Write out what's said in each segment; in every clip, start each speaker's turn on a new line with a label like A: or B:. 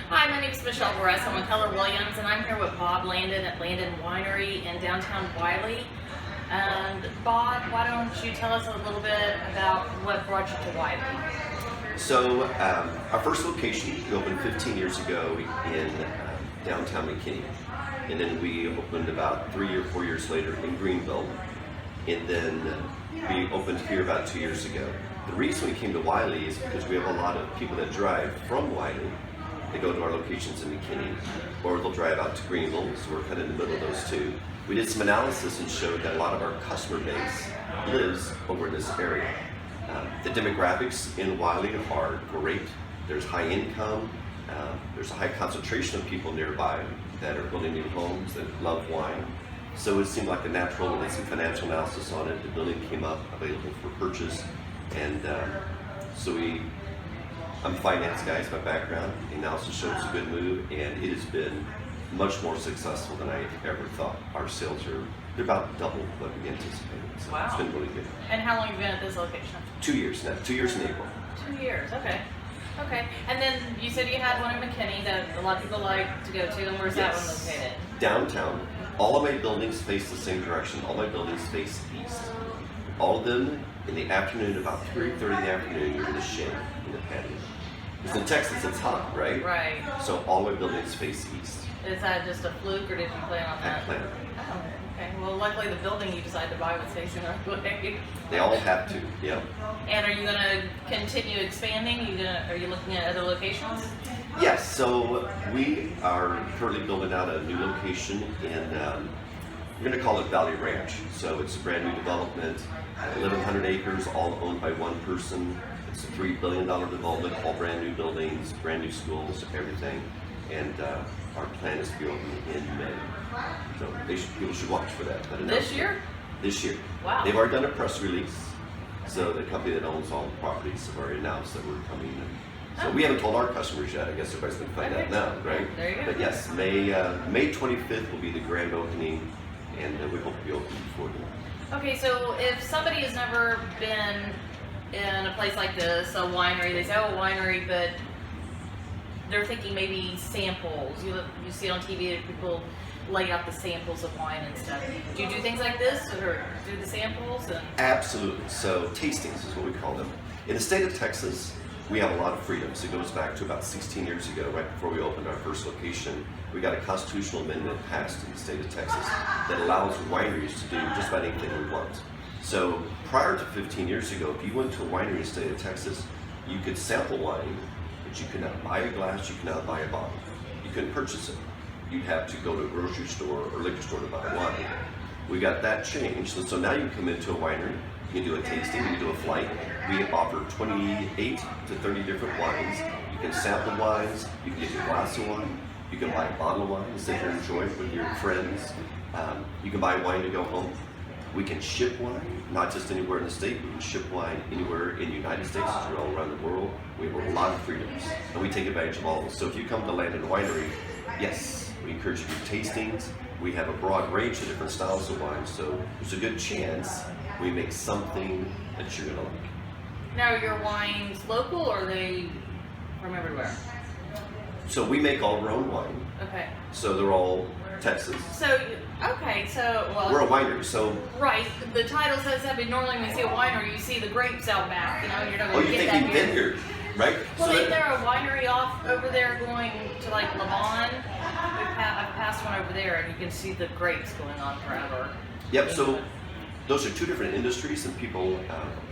A: Hi, my name is Michelle Perez. I'm with Keller Williams, and I'm here with Bob Landon at Landon Winery in downtown Wylie. And Bob, why don't you tell us a little bit about what brought you to Wylie?
B: So our first location, we opened 15 years ago in downtown McKinney. And then we opened about 3 or 4 years later in Greenville. And then we opened here about 2 years ago. The reason we came to Wylie is because we have a lot of people that drive from Wylie. They go to our locations in McKinney, or they'll drive out to Greenville, so we're kind of in the middle of those two. We did some analysis and showed that a lot of our customer base lives over in this area. The demographics in Wylie are great. There's high income, there's a high concentration of people nearby that are building new homes, that love wine. So it seemed like a natural, we did some financial analysis on it. The building came up available for purchase. And I'm a finance guy, it's my background. The analysis showed it's a good move, and it has been much more successful than I ever thought. Our sales they're about double what we anticipated. So
A: Wow.
B: It's been really good.
A: And how long have you been at this location?
B: 2 years now, 2 years in April.
A: 2 years, okay. Okay, and then you said you had one in McKinney that a lot of people like to go to, and where's that one located?
B: Downtown. All of my buildings face the same direction. All my buildings face east. All of them in the afternoon, about 3:30 in the afternoon, you're in the shade, in the patio. Because in Texas, it's hot, right?
A: Right.
B: So all my buildings face east.
A: Is that just a fluke, or did you plan on
B: I
A: that?
B: planned.
A: Oh, okay. Well, luckily the building you decided to buy was facing our way.
B: They all have to, yeah.
A: And are you going to continue expanding? Are you looking at other locations?
B: Yes, so we are currently building out a new location in, we're going to call it Valley Ranch. So it's a brand new development, 1,100 acres, all owned by one person. It's a $3 billion development, all brand new buildings, brand new schools, everything. And our plan is to be open in May. So people should watch for that.
A: This year?
B: This year.
A: Wow.
B: They've already done a press release. So the company that owns all the properties have already announced that we're coming in. So we haven't told our customers yet. I guess everybody's going to find out now, right?
A: There you go.
B: But yes, May 25th will be the grand opening, and we hope to be open before then.
A: Okay, so if somebody has never been in a place like this, a winery, they say, oh, winery, but they're thinking maybe samples. You see it on TV, people lay out the samples of wine and stuff. Do you do things like this, or do the samples?
B: Absolutely. So tastings is what we call them. In the state of Texas, we have a lot of freedoms. It goes back to about 16 years ago, right before we opened our first location. We got a constitutional amendment passed in the state of Texas that allows wineries to do just about anything we want. So prior to 15 years ago, if you went to a winery in the state of Texas, you could sample wine, but you could not buy a glass, you could not buy a bottle. You couldn't purchase it. You'd have to go to a grocery store or liquor store to buy wine. We got that changed, so now you can come into a winery, you can do a tasting, you can do a flight. We offer 28 to 30 different wines. You can sample wines, you can get a glass of wine, you can buy a bottle of wine and sit here and enjoy it with your friends. You can buy wine to go home. We can ship wine, not just anywhere in the state, we can ship wine anywhere in the United States, as well around the world. We have a lot of freedoms, and we take advantage of all of those. So if you come to Landon Winery, yes, we encourage you to do tastings. We have a broad range of different styles of wine, so there's a good chance we make something that you're gonna like.
A: Now, are your wines local, or are they from everywhere?
B: So we make all of our own wine.
A: Okay.
B: So they're all Texas.
A: So, well.
B: We're a winery, so.
A: Right, the title says that, but normally when you see a winery, you see the grapes out back, and you're not
B: Oh,
A: going to
B: you're
A: get that
B: thinking
A: here.
B: vineyard, right?
A: Well,
B: So
A: isn't there a winery off over there going to like Lavon? I've passed one over there, and you can see the grapes going on forever.
B: Yep, so those are two different industries, and people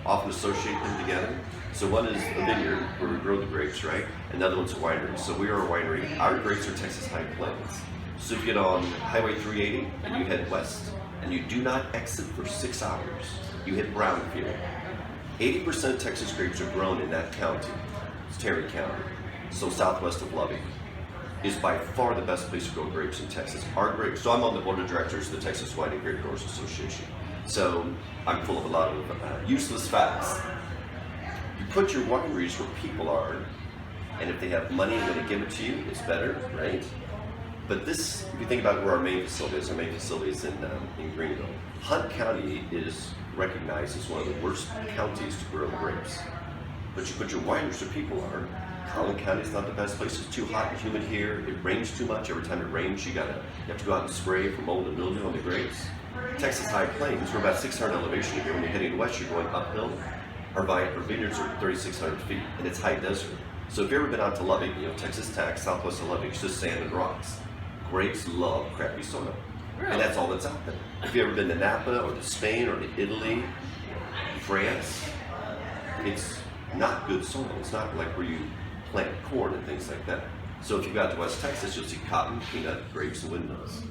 B: often associate them together. So one is a vineyard where we grow the grapes, right? Another one's a winery. So we are a winery. Our grapes are Texas High Plains. So if you get on Highway 380 and you head west, and you do not exit for 6 hours, you hit Brownfield. 80% of Texas grapes are grown in that county. It's Terry County, so southwest of Lubbock. Is by far the best place to grow grapes in Texas. Our grapes, so I'm on the board of directors of the Texas Wine and Grape Growers Association. So I'm full of a lot of useless facts. You put your wineries where people are, and if they have money and they give it to you, it's better, right? But this, if you think about where our main facility is in Greenville. Hunt County is recognized as one of the worst counties to grow grapes. But you put your wineries where people are, Collin County is not the best place. It's too hot and humid here. It rains too much. Every time it rains, you have to go out and spray for mold and mildew on the grapes. Texas High Plains, we're about 600 elevation here. When you're heading west, you're going uphill. Our vineyards are 3,600 feet, and it's high desert. So if you've ever been out to Lubbock, Texas Tech, southwest of Lubbock, it's just sand and rocks. Grapes love crappy soil.
A: Really?
B: And that's all that's out there. If you've ever been to Napa or to Spain or to Italy, France, it's not good soil. It's not like where you plant corn and things like that. So if you got to West Texas, you'll see cotton, peanut, grapes, and windmills.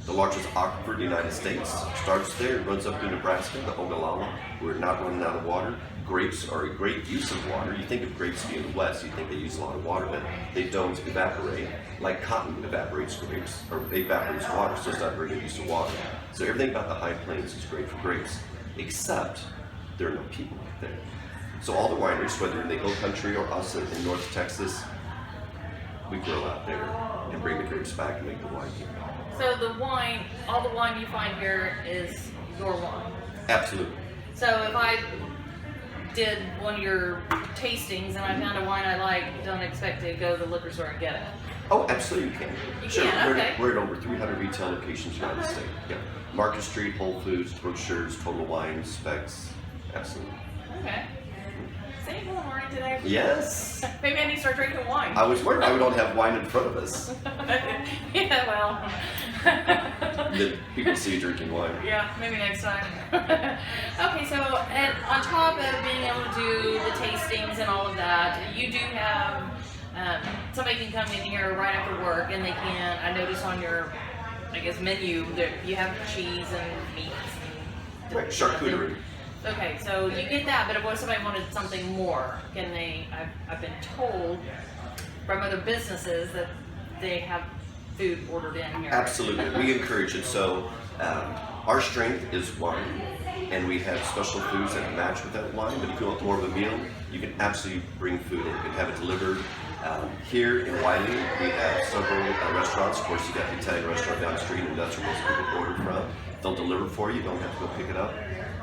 B: The largest aquifer in the United States starts there, runs up through Nebraska, the Ogallala. We're not running out of water. Grapes are a great use of water. You think of grapes being wet, so you think they use a lot of water, but they don't evaporate. Like cotton evaporates grapes, or evaporates water, so it's not very good use of water. So everything about the High Plains is great for grapes, except there are no people out there. So all the wineries, whether in the Hill Country or us in North Texas, we grow out there and bring the grapes back and make the wine here.
A: So all the wine you find here is your wine.
B: Absolutely.
A: So if I did one of your tastings and I found a wine I like, don't expect to go to the liquor store and get it.
B: Oh, absolutely you can.
A: You
B: sure.
A: can, okay.
B: We're at over 300 retail locations around the state. Yeah. Market Street, Whole Foods, brochures, Total Wine, Specs. Absolutely.
A: Okay. Is anyone learning today?
B: Yes.
A: Maybe I need to start drinking wine.
B: I was worried we don't have wine in front of us.
A: Yeah, well.
B: Then people see you drinking wine.
A: Yeah, maybe next time. Okay, so and on top of being able to do the tastings and all of that, you do have somebody can come in here right after work and they can. I notice on your, menu that you have cheese and meats and
B: Right, charcuterie.
A: Okay, so you get that, but if somebody wanted something more, can they? I've been told from other businesses that they have food ordered in here.
B: Absolutely, we encourage it. So our strength is wine, and we have special foods that match with that wine. But if you want more of a meal, you can absolutely bring food in. You can have it delivered. Here in Wylie, we have several restaurants. Of course, you got the Italian restaurant down the street, and that's where most people order from. They'll deliver for you. You don't have to go pick it up.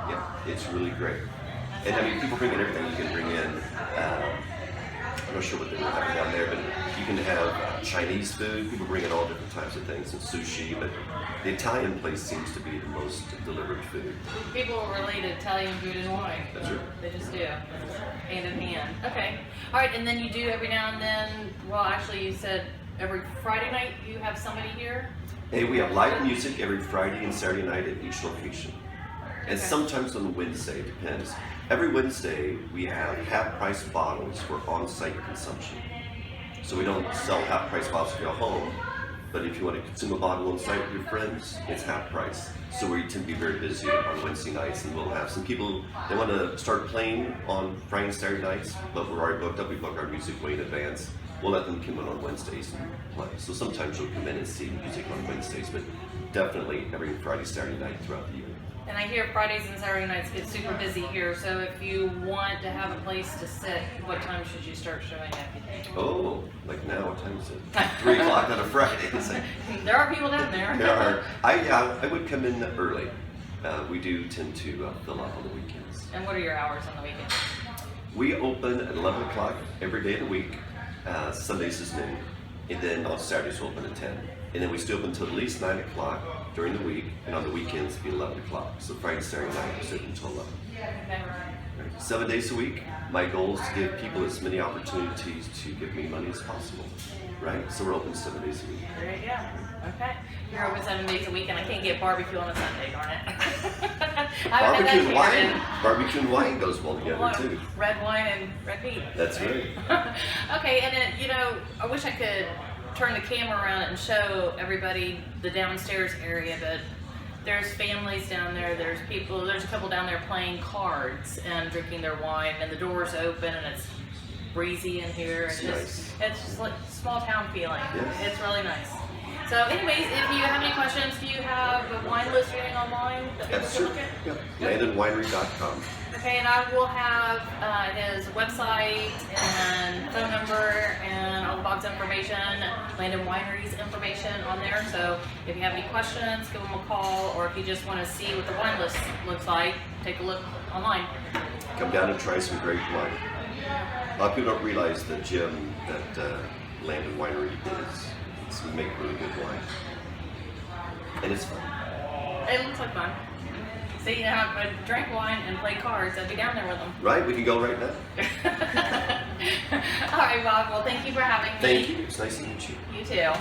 B: Yeah, it's really great. And I mean, people bring in everything you can bring in. I'm not sure what they're having down there, but you can have Chinese food. People bring in all different types of things, and sushi, but the Italian place seems to be the most delivered food.
A: People relate Italian food and wine.
B: That's right.
A: They just do. Hand in hand. Okay. All right, and then you do every now and then, well, actually you said every Friday night you have somebody here?
B: Hey, we have live music every Friday and Saturday night at each location. And sometimes on Wednesday, it depends. Every Wednesday, we have half-price bottles for on-site consumption. So we don't sell half-price bottles for your home, but if you want to consume a bottle on-site with your friends, it's half price. So we tend to be very busy on Wednesday nights, and we'll have some people, they want to start playing on Friday and Saturday nights, but we're already booked up. We book our music way in advance. We'll let them come in on Wednesdays and play. So sometimes you'll come in and see music on Wednesdays, but definitely every Friday, Saturday night throughout the year.
A: And I hear Fridays and Saturday nights get super busy here, so if you want to have a place to sit, what time should you start showing up?
B: Oh, like now, what time is it? 3 o'clock on a Friday. It's like,
A: there are people down there.
B: there are. I would come in early. We do tend to fill up on the weekends.
A: And what are your hours on the weekends?
B: We open at 11 o'clock every day of the week. Sundays is noon. And then on Saturdays we open at 10. And then we stay open until at least 9 o'clock during the week, and on the weekends it'll be 11 o'clock. So Friday, Saturday night we stay open until 11.
A: Okay.
B: 7 days a week. My goal is to give people as many opportunities to give me money as possible, right? So we're open 7 days a week.
A: There you go. Okay. You're open 7 days a week, and I can't get barbecue on a Sunday, darn it.
B: Barbecue and wine goes well together too.
A: Red wine and red meat.
B: That's right.
A: Okay, and then, I wish I could turn the camera around and show everybody the downstairs area, but there's families down there, there's a couple down there playing cards and drinking their wine, and the door's open and it's breezy in here.
B: It's nice.
A: It's just like small town feeling.
B: Yes.
A: It's really nice. So anyways, if you have any questions, do you have a wine list reading online that people can look at?
B: Yeah. LandonWinery.com.
A: Okay, and I will have his website and phone number and all the box information, Landon Winery's information on there. So if you have any questions, give them a call, or if you just want to see what the wine list looks like, take a look online.
B: Come down and try some great wine. A lot of people don't realize that Jim, that Landon Winery is we make really good wine, and it's fun.
A: It looks like fun. So you know, I drank wine and played cards. I'd be down there with them.
B: Right? We can go right now.
A: All right, Bob. Well, thank you for having me.
B: Thank you. It's nice to meet you.
A: You too.